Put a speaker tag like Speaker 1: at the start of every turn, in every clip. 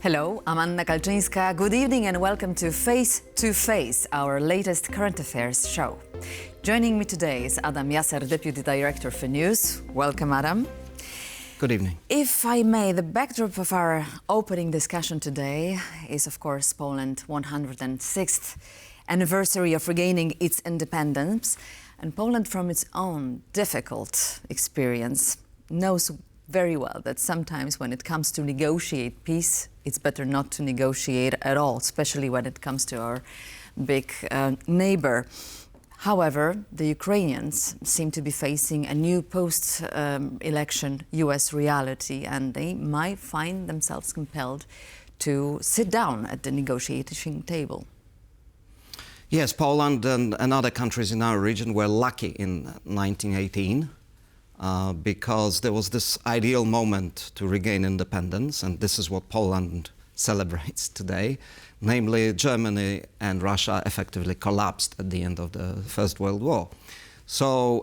Speaker 1: Hello, I'm Anna Kalczyńska. Good evening and welcome to Face, our latest current affairs show. Joining me today is Adam Jasser, Deputy Director for News. Welcome, Adam.
Speaker 2: Good evening.
Speaker 1: If I may, the backdrop of our opening discussion today is, of course, Poland's 106th anniversary of regaining its independence. And Poland, from its own difficult experience, knows very well that sometimes when it comes to negotiate peace, it's better not to negotiate at all, especially when it comes to our big neighbor. However, the Ukrainians seem to be facing a new post-election US reality, and they might find themselves compelled to sit down at the negotiating table.
Speaker 2: Yes, Poland and other countries in our region were lucky in 1918 because there was this ideal moment to regain independence, and this is what Poland celebrates today. Namely, Germany and Russia effectively collapsed at the end of the First World War.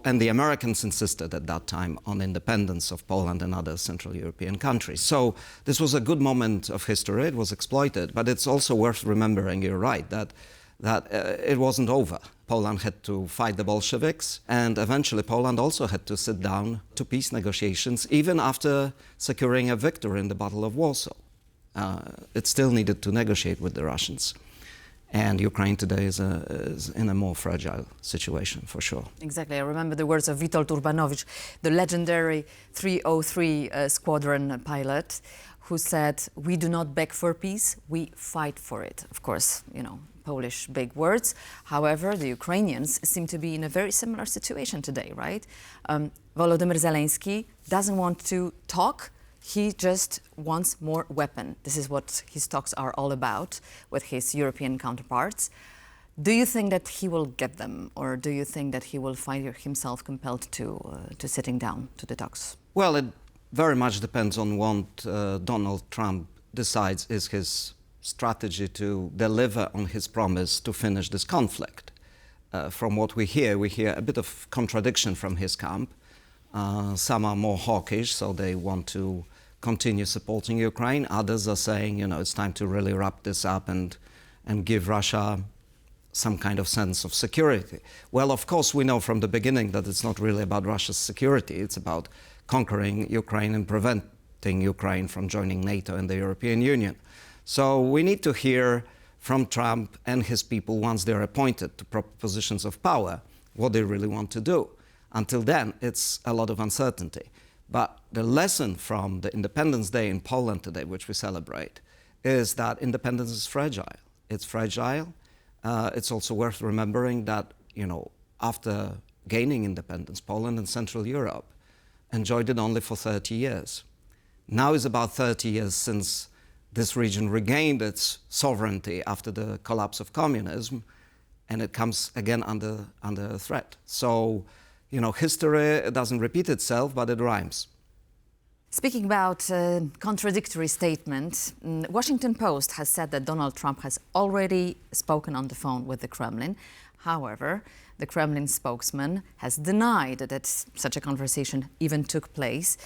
Speaker 2: And the Americans insisted at that time on independence of Poland and other Central European countries. So this was a good moment of history. It was exploited, but it's also worth remembering, you're right, that it wasn't over. Poland had to fight the Bolsheviks, and eventually Poland also had to sit down to peace negotiations, even after securing a victory in the Battle of Warsaw. It still needed to negotiate with the Russians. And Ukraine today is in a more fragile situation, for sure.
Speaker 1: Exactly. I remember the words of Witold Urbanowicz, the legendary 303 squadron pilot, who said, "We do not beg for peace, we fight for it." Of course, you know, Polish big words. However, the Ukrainians seem to be in a very similar situation today, right? Volodymyr Zelensky doesn't want to talk. He just wants more weapon. This is what his talks are all about with his European counterparts. Do you think that he will get them, or do you think that he will find himself compelled to sitting down to the talks?
Speaker 2: Well, it very much depends on what Donald Trump decides is his strategy to deliver on his promise to finish this conflict. From what we hear a bit of contradiction from his camp. Some are more hawkish, so they want to continue supporting Ukraine. Others are saying, you know, it's time to really wrap this up and give Russia some kind of sense of security. Well, of course, we know from the beginning that it's not really about Russia's security. It's about conquering Ukraine and preventing Ukraine from joining NATO and the European Union. So we need to hear from Trump and his people, once they're appointed to proper positions of power, what they really want to do. Until then, it's a lot of uncertainty. But the lesson from the Independence Day in Poland today, which we celebrate, is that independence is fragile. It's fragile. It's also worth remembering that, you know, after gaining independence, Poland and Central Europe enjoyed it only for 30 years. Now is about 30 years since this region regained its sovereignty after the collapse of communism, and it comes again under threat. So, you know, history doesn't repeat itself, but it rhymes.
Speaker 1: Speaking about contradictory statements, Washington Post has said that Donald Trump has already spoken on the phone with the Kremlin. However, the Kremlin spokesman has denied that such a conversation even took place.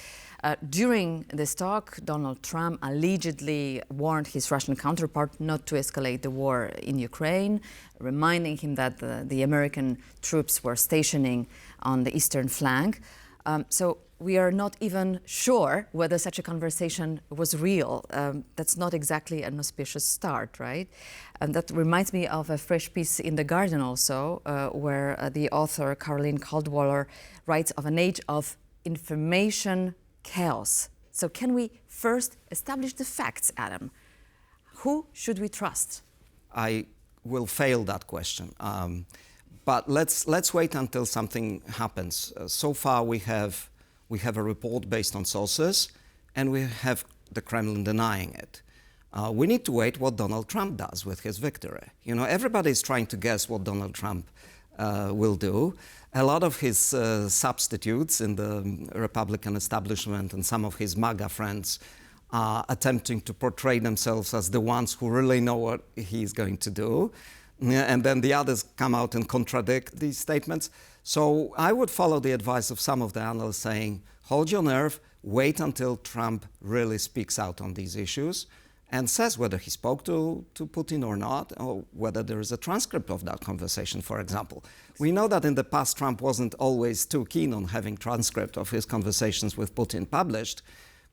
Speaker 1: During this talk, Donald Trump allegedly warned his Russian counterpart not to escalate the war in Ukraine, reminding him that the American troops were stationing on the eastern flank. So we are not even sure whether such a conversation was real. That's not exactly an auspicious start, right? And that reminds me of a fresh piece in The Guardian also, where the author Caroline Caldwell writes of an age of information chaos. So can we first establish the facts, Adam? Who should we trust?
Speaker 2: I will fail that question. But let's wait until something happens. So far we have a report based on sources, and we have the Kremlin denying it. We need to wait what Donald Trump does with his victory. You know, everybody's trying to guess what Donald Trump will do. A lot of his substitutes in the Republican establishment and some of his MAGA friends are attempting to portray themselves as the ones who really know what he's going to do. And then the others come out and contradict these statements. So I would follow the advice of some of the analysts saying, hold your nerve, wait until Trump really speaks out on these issues. and says whether he spoke to Putin or not, or whether there is a transcript of that conversation, for example. We know that in the past Trump wasn't always too keen on having transcript of his conversations with Putin published,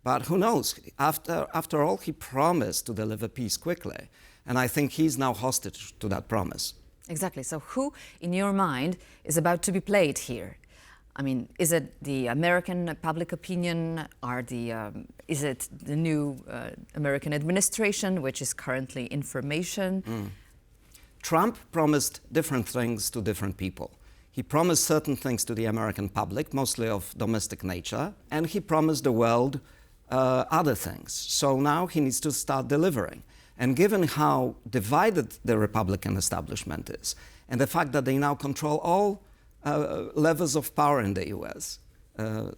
Speaker 2: but who knows? After all, he promised to deliver peace quickly, and I think he's now hostage to that promise.
Speaker 1: Exactly. So who, in your mind, is about to be played here? I mean, is it the American public opinion? Is it the new American administration, which is currently information?
Speaker 2: Trump promised different things to different people. He promised certain things to the American public, mostly of domestic nature, and he promised the world other things. So now he needs to start delivering. And given how divided the Republican establishment is, and the fact that they now control all levels of power in the US.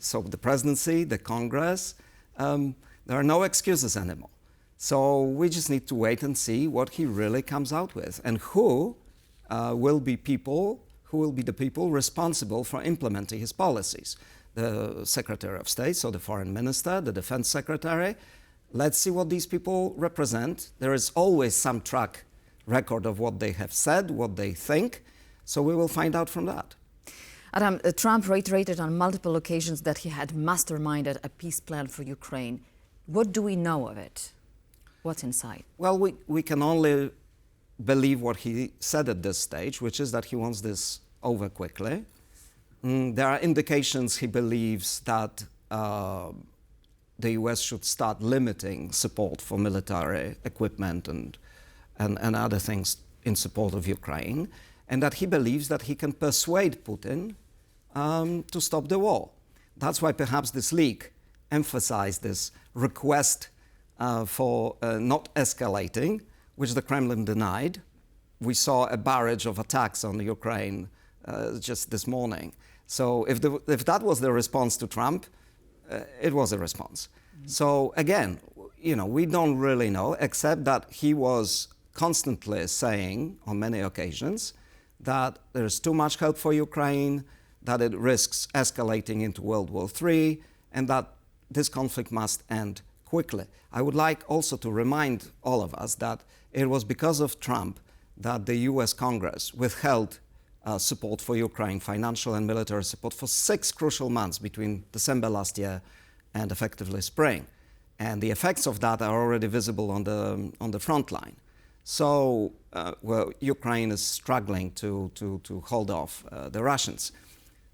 Speaker 2: So the presidency, the Congress, there are no excuses anymore. So we just need to wait and see what he really comes out with, and who will be the people responsible for implementing his policies. The Secretary of State, so the Foreign Minister, the Defense Secretary. Let's see what these people represent. There is always some track record of what they have said, what they think, so we will find out from that.
Speaker 1: Adam, Trump reiterated on multiple occasions that he had masterminded a peace plan for Ukraine. What do we know of it? What's inside?
Speaker 2: Well, we can only believe what he said at this stage, which is that he wants this over quickly. There are indications he believes that the US should start limiting support for military equipment and other things in support of Ukraine, and that he believes that he can persuade Putin to stop the war. That's why perhaps this leak emphasized this request for not escalating, which the Kremlin denied. We saw a barrage of attacks on Ukraine just this morning. So if that was the response to Trump, it was a response. So again, we don't really know, except that he was constantly saying on many occasions that there's too much help for Ukraine, that it risks escalating into World War III, and that this conflict must end quickly. I would like also to remind all of us that it was because of Trump that the US Congress withheld support for Ukraine, financial and military support, for 6 crucial months between December last year and effectively spring. And the effects of that are already visible on the front line. So Ukraine is struggling to hold off the Russians.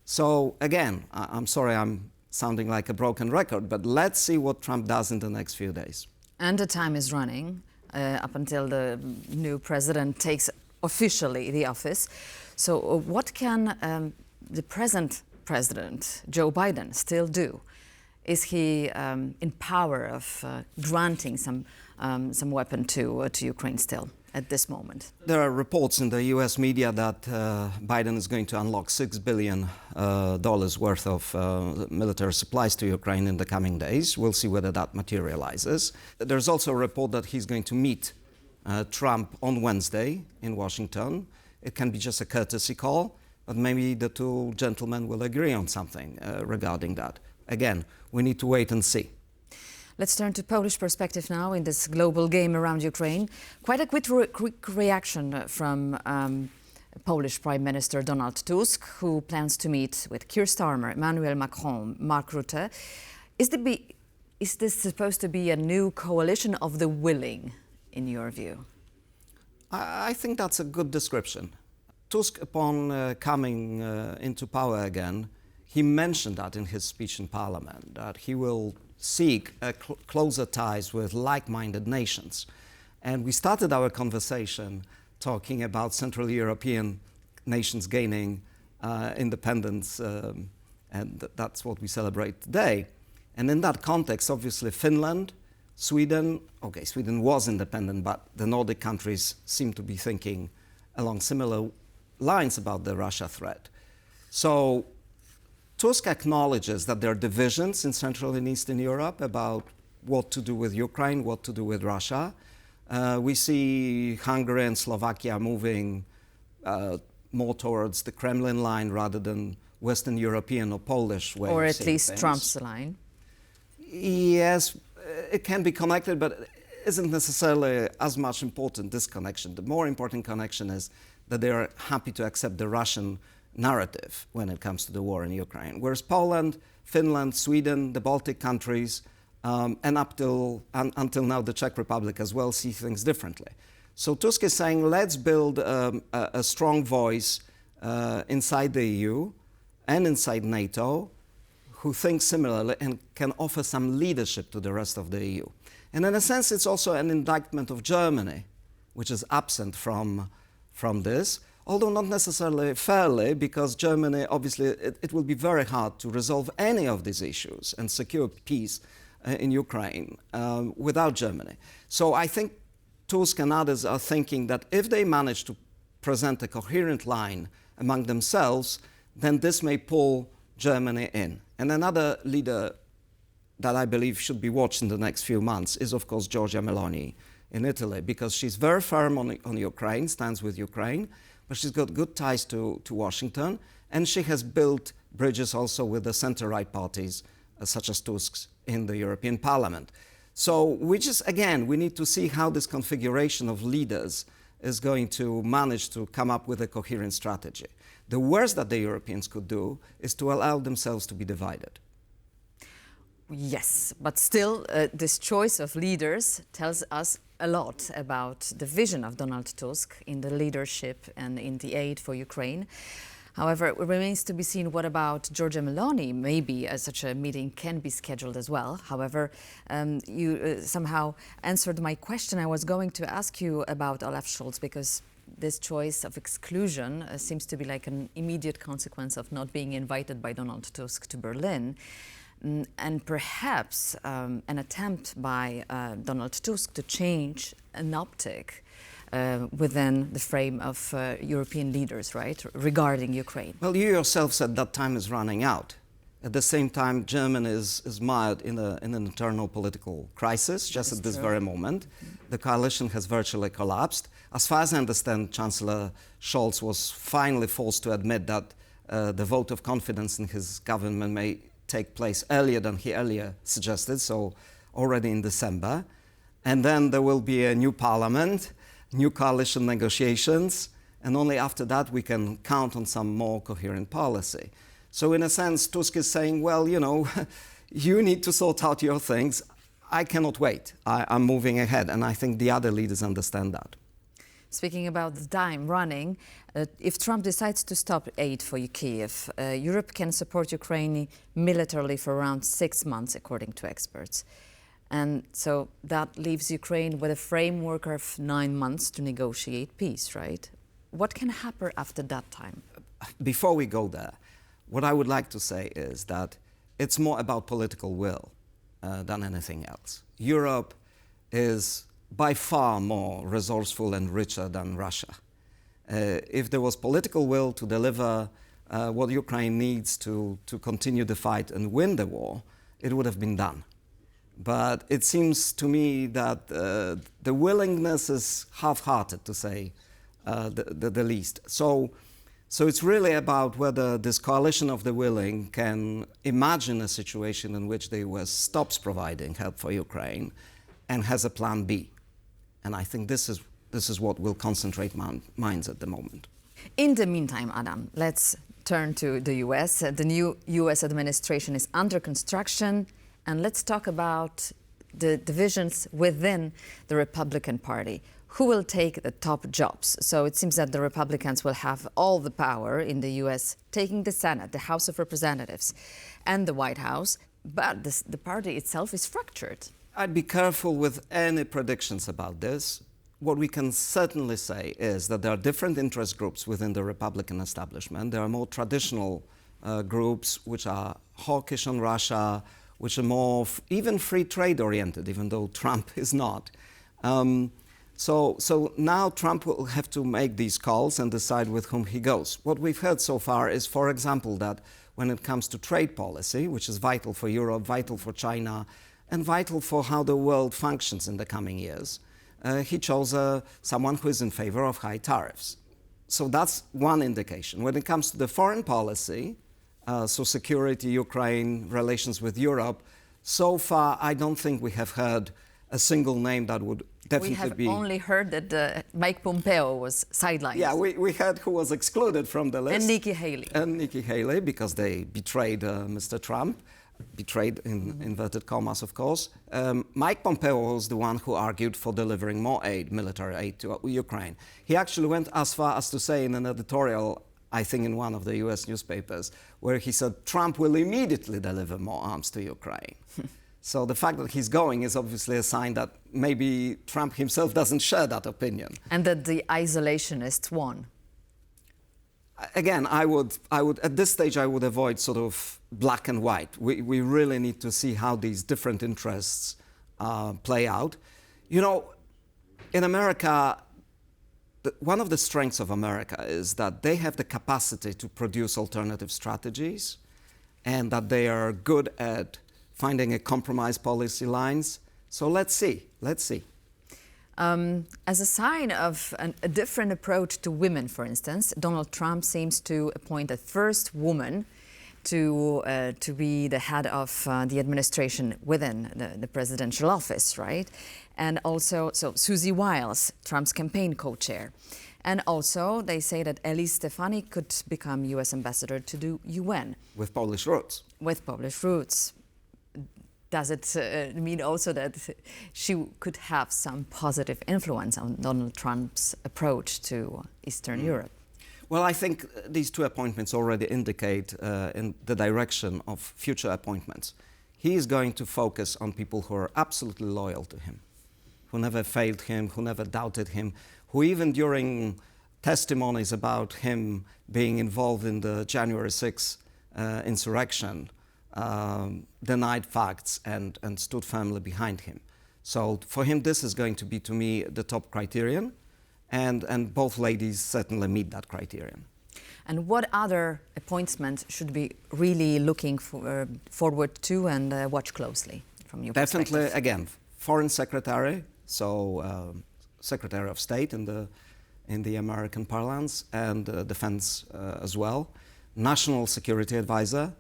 Speaker 2: So again, I'm sorry I'm sounding like a broken record, but let's see what Trump does in the next few days.
Speaker 1: And the time is running up until the new president takes officially the office. So what can the present president, Joe Biden, still do? Is he in power of granting some weapon to Ukraine still at this moment?
Speaker 2: There are reports in the US media that Biden is going to unlock $6 billion worth of military supplies to Ukraine in the coming days. We'll see whether that materializes. There's also a report that he's going to meet Trump on Wednesday in Washington. It can be just a courtesy call, but maybe the two gentlemen will agree on something regarding that. Again, we need to wait and see.
Speaker 1: Let's turn to Polish perspective now in this global game around Ukraine. Quite a quick reaction from Polish Prime Minister Donald Tusk, who plans to meet with Keir Starmer, Emmanuel Macron, Mark Rutte. Is this supposed to be a new coalition of the willing, in your view?
Speaker 2: I think that's a good description. Tusk, upon coming into power again, he mentioned that in his speech in Parliament, that he will seek closer ties with like-minded nations. And we started our conversation talking about Central European nations gaining independence, and that's what we celebrate today. And in that context, obviously, Finland, Sweden was independent, but the Nordic countries seem to be thinking along similar lines about the Russia threat. So Tusk acknowledges that there are divisions in Central and Eastern Europe about what to do with Ukraine, what to do with Russia. We see Hungary and Slovakia moving more towards the Kremlin line rather than Western European or Polish way
Speaker 1: or
Speaker 2: of
Speaker 1: at
Speaker 2: seeing
Speaker 1: least
Speaker 2: things.
Speaker 1: Trump's line.
Speaker 2: Yes, it can be connected, but isn't necessarily as much important, this connection. The more important connection is that they are happy to accept the Russian narrative when it comes to the war in Ukraine. Whereas Poland, Finland, Sweden, the Baltic countries, and until now the Czech Republic as well, see things differently. So Tusk is saying, let's build a strong voice inside the EU and inside NATO who think similarly and can offer some leadership to the rest of the EU. And in a sense, it's also an indictment of Germany, which is absent from this, although not necessarily fairly, because Germany, obviously, it will be very hard to resolve any of these issues and secure peace in Ukraine without Germany. So I think Tusk and others are thinking that if they manage to present a coherent line among themselves, then this may pull Germany in. And another leader that I believe should be watched in the next few months is, of course, Giorgia Meloni in Italy, because she's very firm on Ukraine, stands with Ukraine, but she's got good ties to Washington, and she has built bridges also with the center-right parties, such as Tusk's, in the European Parliament. So we need to see how this configuration of leaders is going to manage to come up with a coherent strategy. The worst that the Europeans could do is to allow themselves to be divided.
Speaker 1: Yes, but still, this choice of leaders tells us a lot about the vision of Donald Tusk in the leadership and in the aid for Ukraine. However, it remains to be seen what about Giorgia Meloni. Maybe such a meeting can be scheduled as well. However, you somehow answered my question. I was going to ask you about Olaf Scholz, because this choice of exclusion seems to be like an immediate consequence of not being invited by Donald Tusk to Berlin. And perhaps an attempt by Donald Tusk to change an optic within the frame of European leaders, right, regarding Ukraine.
Speaker 2: Well, you yourself said that time is running out. At the same time, Germany is mired in an internal political crisis, just at this very moment. The coalition has virtually collapsed. As far as I understand, Chancellor Scholz was finally forced to admit that the vote of confidence in his government may take place earlier than he earlier suggested, so already in December. And then there will be a new parliament, new coalition negotiations, and only after that we can count on some more coherent policy. So in a sense, Tusk is saying, well, you know, you need to sort out your things. I cannot wait. I'm moving ahead, and I think the other leaders understand that.
Speaker 1: Speaking about the time running, if Trump decides to stop aid for Kyiv, Europe can support Ukraine militarily for around 6 months, according to experts. And so that leaves Ukraine with a framework of 9 months to negotiate peace, right? What can happen after that time?
Speaker 2: Before we go there, what I would like to say is that it's more about political will than anything else. Europe is by far more resourceful and richer than Russia. If there was political will to deliver what Ukraine needs to continue the fight and win the war, it would have been done. But it seems to me that the willingness is half-hearted, to say the least. So it's really about whether this coalition of the willing can imagine a situation in which the US stops providing help for Ukraine and has a plan B. And I think this is what will concentrate minds at the moment.
Speaker 1: In the meantime, Adam, let's turn to the US. The new US administration is under construction, and let's talk about the divisions within the Republican Party. Who will take the top jobs? So it seems that the Republicans will have all the power in the US, taking the Senate, the House of Representatives, and the White House, but the party itself is fractured.
Speaker 2: I'd be careful with any predictions about this. What we can certainly say is that there are different interest groups within the Republican establishment. There are more traditional groups which are hawkish on Russia, which are more even free trade oriented, even though Trump is not. So now Trump will have to make these calls and decide with whom he goes. What we've heard so far is, for example, that when it comes to trade policy, which is vital for Europe, vital for China, and vital for how the world functions in the coming years, he chose someone who is in favor of high tariffs. So that's one indication. When it comes to the foreign policy, so security, Ukraine, relations with Europe, so far I don't think we have heard a single name that would definitely be...
Speaker 1: We have only heard that Mike Pompeo was sidelined.
Speaker 2: Yeah, we heard who was excluded from the list.
Speaker 1: And Nikki Haley.
Speaker 2: And Nikki Haley, because they betrayed Mr. Trump. Betrayed in inverted commas, of course. Mike Pompeo was the one who argued for delivering more aid, military aid to Ukraine. He actually went as far as to say in an editorial, I think in one of the US newspapers, where he said Trump will immediately deliver more arms to Ukraine. So the fact that he's going is obviously a sign that maybe Trump himself doesn't share that opinion.
Speaker 1: And that the isolationists won.
Speaker 2: Again, I would at this stage I would avoid sort of black and white. We really need to see how these different interests play out. You know, in America, one of the strengths of America is that they have the capacity to produce alternative strategies, and that they are good at finding a compromise policy lines. So let's see.
Speaker 1: As a sign of a different approach to women, for instance, Donald Trump seems to appoint a first woman to be the head of the administration within the presidential office, right? And also, so Susie Wiles, Trump's campaign co-chair. And also, they say that Elise Stefanik could become U.S. ambassador to the UN.
Speaker 2: With Polish roots.
Speaker 1: With Polish roots. Does it mean also that she could have some positive influence on Donald Trump's approach to Eastern Europe?
Speaker 2: Well, I think these two appointments already indicate in the direction of future appointments. He is going to focus on people who are absolutely loyal to him, who never failed him, who never doubted him, who even during testimonies about him being involved in the January 6th insurrection, denied facts and stood firmly behind him. So for him, this is going to be, to me, the top criterion, and both ladies certainly meet that criterion.
Speaker 1: And what other appointments should be really looking forward to and watch closely from your perspective?
Speaker 2: Definitely, again, Foreign Secretary, so Secretary of State in the American parlance, and Defense as well, National Security Advisor.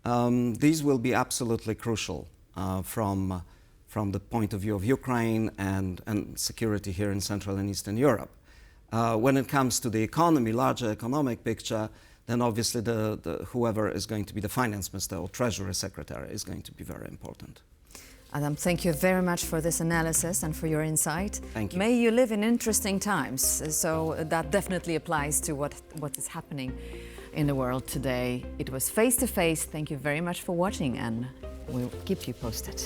Speaker 2: These will be absolutely crucial from the point of view of Ukraine and security here in Central and Eastern Europe. When it comes to the economy, larger economic picture, then obviously whoever is going to be the finance minister or treasury secretary is going to be very important.
Speaker 1: Adam, thank you very much for this analysis and for your insight.
Speaker 2: Thank you.
Speaker 1: May you live in interesting times. So that definitely applies to what is happening in the world today. It was Face to Face. Thank you very much for watching, and we'll keep you posted.